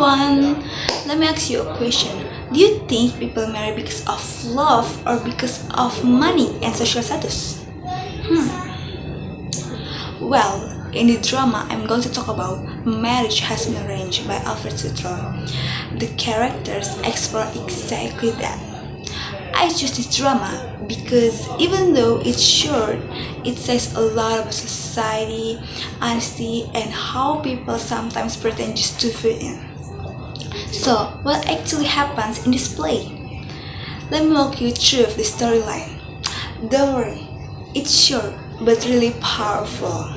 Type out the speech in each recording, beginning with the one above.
everyone! Let me ask you a question. Do you think people marry because of love or because of money and social status? Well, in the drama, I'm going to talk about Marriage Has Been Arranged by Alfred Sutro. The characters explore exactly that. I choose this drama because even though it's short, it says a lot about society, honesty, and how people sometimes pretend just to fit in. So, what actually happens in this play? Let me walk you through the storyline. Don't worry, it's short but really powerful.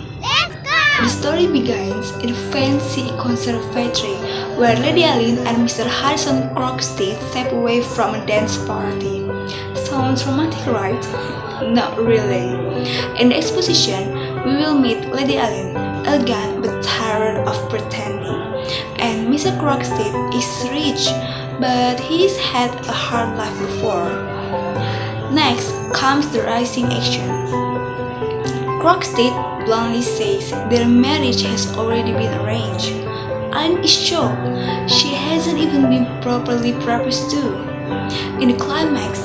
The story begins in a fancy conservatory where Lady Aline and Mr. Harrison Crockstead step away from a dance party. Sounds romantic, right? Not really. In the exposition, we will meet Lady Aline, elegant but tired of pretending, and Mr. Crockstead is rich, but he's had a hard life before. Next comes the rising action. Crockstead bluntly says their marriage has already been arranged. Aline is shocked. She hasn't even been properly proposed to. In the climax,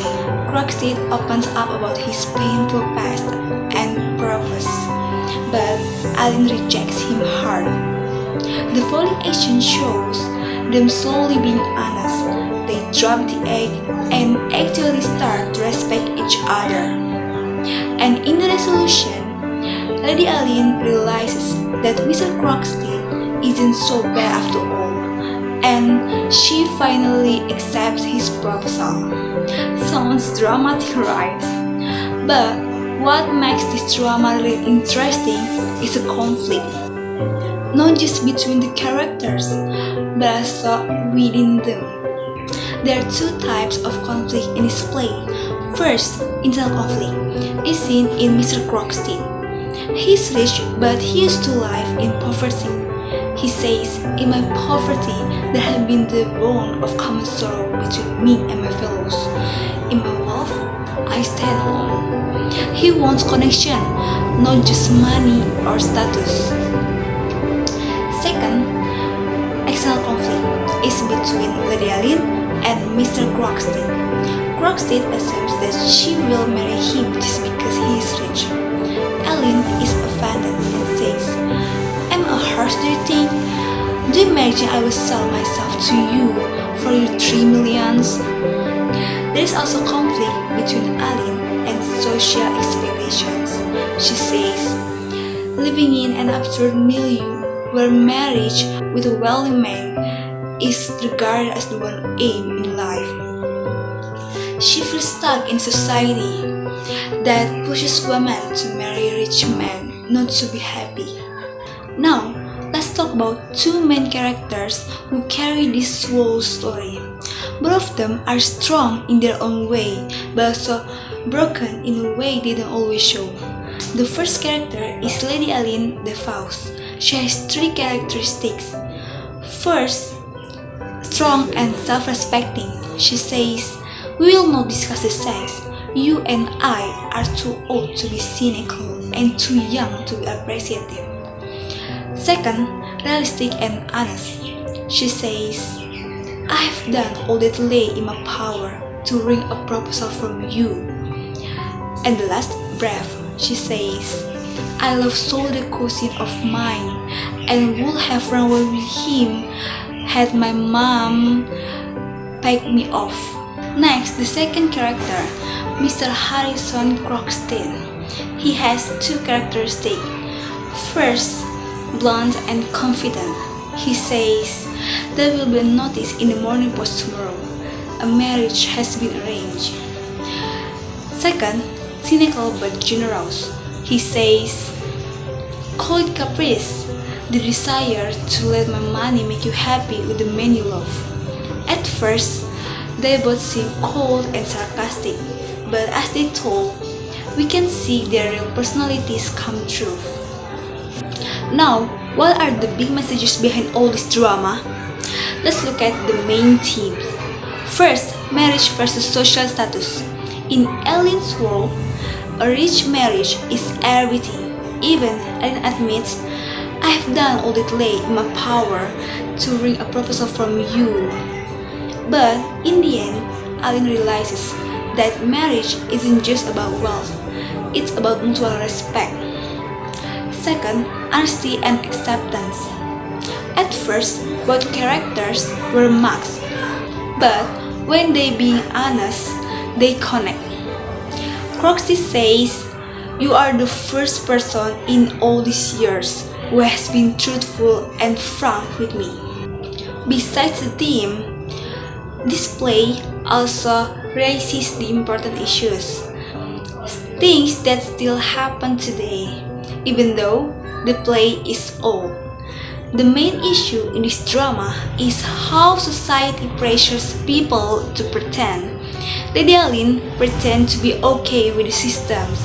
Crockstead opens up about his painful past and purpose, but Aline rejects him hard. The following action shows them slowly being honest. They drop the egg and actually start to respect each other. And in the resolution, Lady Aline realizes that Mr. Crockstead isn't so bad after all, and she finally accepts his proposal. Sounds dramatic, right? But what makes this drama really interesting is a conflict. Not just between the characters, but also within them. There are two types of conflict in this play. First, internal conflict is seen in Mr. Crockstead. He's rich, but he used to live in poverty. He says, in my poverty, there has been the bond of common sorrow between me and my fellows. In my wealth, I stay at home. He wants connection, not just money or status. Second, external conflict is between Lady Aline and Mr. Crockstead. Crockstead assumes that she will marry him just because he is rich. Aline is offended and says, am I a horse, do you think? Do you imagine I will sell myself to you for your 3 millions? There is also conflict between Aline and social expectations. She says, living in an absurd milieu where marriage with a wealthy man is regarded as the one aim in life. She feels stuck in society that pushes women to marry rich men, not to be happy. Now, let's talk about two main characters who carry this whole story. Both of them are strong in their own way, but also broken in a way they don't always show. The first character is Lady Aline de Vos. She has three characteristics. First, strong and self-respecting. She says, we will not discuss the sex. You and I are too old to be cynical and too young to be appreciative. Second, realistic and honest. She says, I have done all that lay in my power to wring a proposal from you. And the last, brave. She says, I love so the cousin of mine and would have run away with him had my mom packed me off. Next, the second character, Mr. Harrison Crockstead. He has two characteristics. First, blunt and confident. He says, there will be a notice in the Morning Post tomorrow. A marriage has been arranged. Second, cynical but generous. He says, call it caprice, the desire to let my money make you happy with the man you love. At first, they both seem cold and sarcastic, but as they talk, we can see their real personalities come true. Now, what are the big messages behind all this drama? Let's look at the main themes. First, marriage versus social status. In Aline's world, a rich marriage is everything. Even Aline admits I have done all that lay in my power to wring a proposal from you. But in the end, Aline realizes that marriage isn't just about wealth, it's about mutual respect. Second, honesty and acceptance. At first, both characters were marks, but when they being honest, they connect. Croxy says, "You are the first person in all these years who has been truthful and frank with me." Besides the theme, this play also raises the important issues, things that still happen today, even though the play is old. The main issue in this drama is how society pressures people to pretend. Lady Aline pretend to be okay with the systems.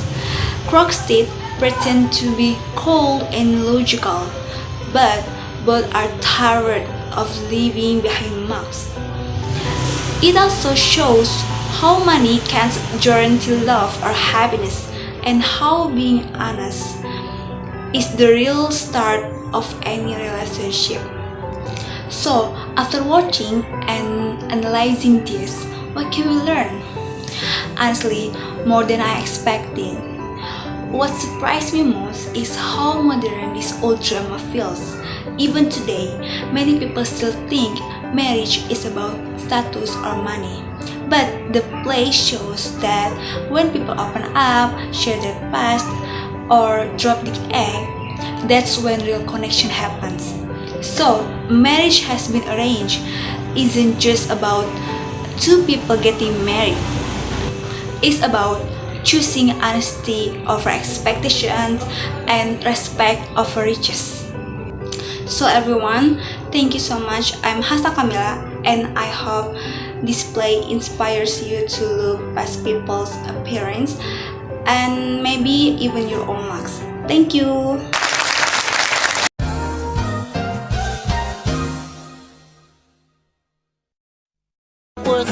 Croxted pretend to be cold and logical, but both are tired of living behind masks. It also shows how money can't guarantee love or happiness, and how being honest is the real start of any relationship. So, after watching and analyzing this, what can we learn? Honestly, more than I expected. What surprised me most is how modern this old drama feels. Even today, many people still think marriage is about status or money. But the play shows that when people open up, share their past, or drop the egg, that's when real connection happens. So, marriage has been arranged isn't just about two people getting married. It's about choosing honesty over expectations and respect over riches. So everyone, thank you so much. I'm Hasta Camila, and I hope this play inspires you to look past people's appearance and maybe even your own marks. Thank you. Was